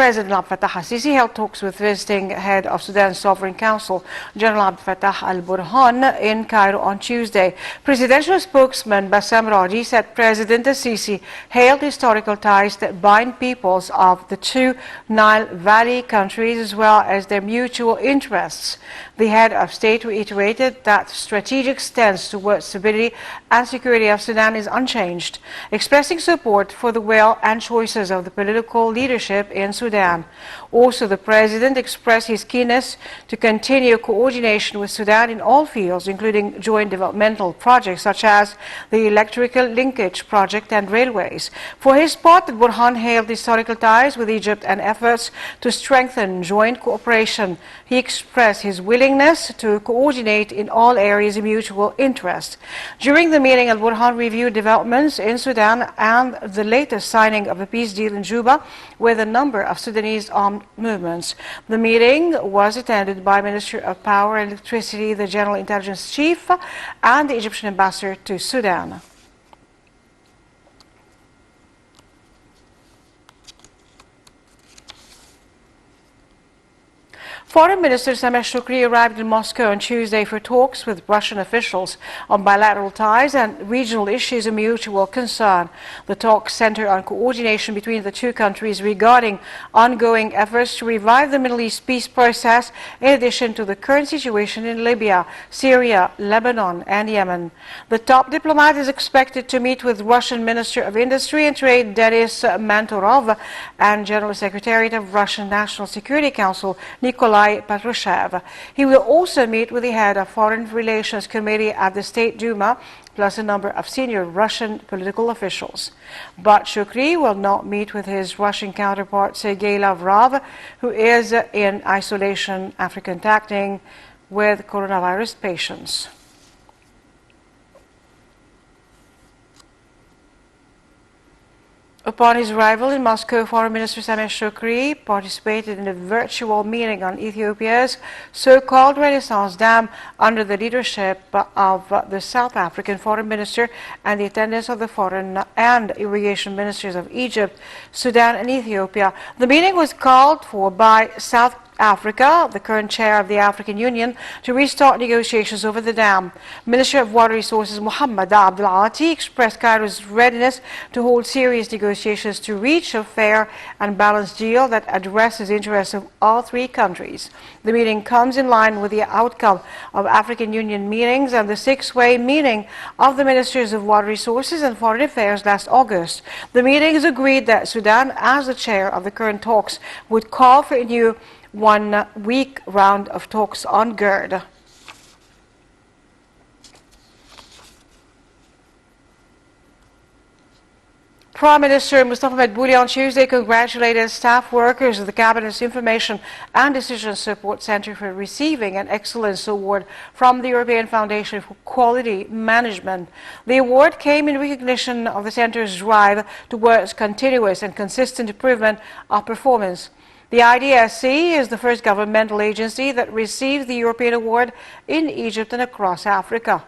President Abdel Fattah al-Sisi held talks with visiting head of Sudan's Sovereign Council, General Abdel Fattah al-Burhan, in Cairo on Tuesday. Presidential spokesman Bassam Raji said President al-Sisi hailed historical ties that bind peoples of the two Nile Valley countries as well as their mutual interests. The head of state reiterated that strategic stance towards stability and security of Sudan is unchanged, expressing support for the will and choices of the political leadership in Sudan. Also, the president expressed his keenness to continue coordination with Sudan in all fields, including joint developmental projects such as the electrical linkage project and railways. For his part, Burhan hailed historical ties with Egypt and efforts to strengthen joint cooperation. He expressed his willingness to coordinate in all areas of mutual interest. During the meeting, Al-Burhan reviewed developments in Sudan and the latest signing of a peace deal in Juba with a number of Sudanese armed movements. The meeting was attended by Minister of Power and Electricity, the General Intelligence Chief, and the Egyptian ambassador to Sudan. Foreign Minister Sameh Shoukry arrived in Moscow on Tuesday for talks with Russian officials on bilateral ties and regional issues of mutual concern. The talks center on coordination between the two countries regarding ongoing efforts to revive the Middle East peace process, in addition to the current situation in Libya, Syria, Lebanon, and Yemen. The top diplomat is expected to meet with Russian Minister of Industry and Trade Denis Manturov and General Secretariat of Russian National Security Council Nikolai Patrushev. He will also meet with the head of Foreign Relations Committee at the State Duma, plus a number of senior Russian political officials. But Shoukry will not meet with his Russian counterpart Sergei Lavrov, who is in isolation after contacting with coronavirus patients. Upon his arrival in Moscow, Foreign Minister Sameh Shoukry participated in a virtual meeting on Ethiopia's so-called Renaissance Dam under the leadership of the South African Foreign Minister and the attendance of the Foreign and Irrigation Ministers of Egypt, Sudan and Ethiopia. The meeting was called for by South Africa, the current chair of the African Union, to restart negotiations over the dam. Minister of Water Resources Mohammed Abdel Ati expressed Cairo's readiness to hold serious negotiations to reach a fair and balanced deal that addresses the interests of all three countries. The meeting comes in line with the outcome of African Union meetings and the six-way meeting of the Ministers of Water Resources and Foreign Affairs last August. The meetings agreed that Sudan, as the chair of the current talks, would call for a new one-week round of talks on GERD. Prime Minister Mustafa Madbouli on Tuesday congratulated staff workers of the Cabinet's Information and Decision Support Center for receiving an Excellence Award from the European Foundation for Quality Management. The award came in recognition of the Center's drive towards continuous and consistent improvement of performance. The IDSC is the first governmental agency that received the European award in Egypt and across Africa.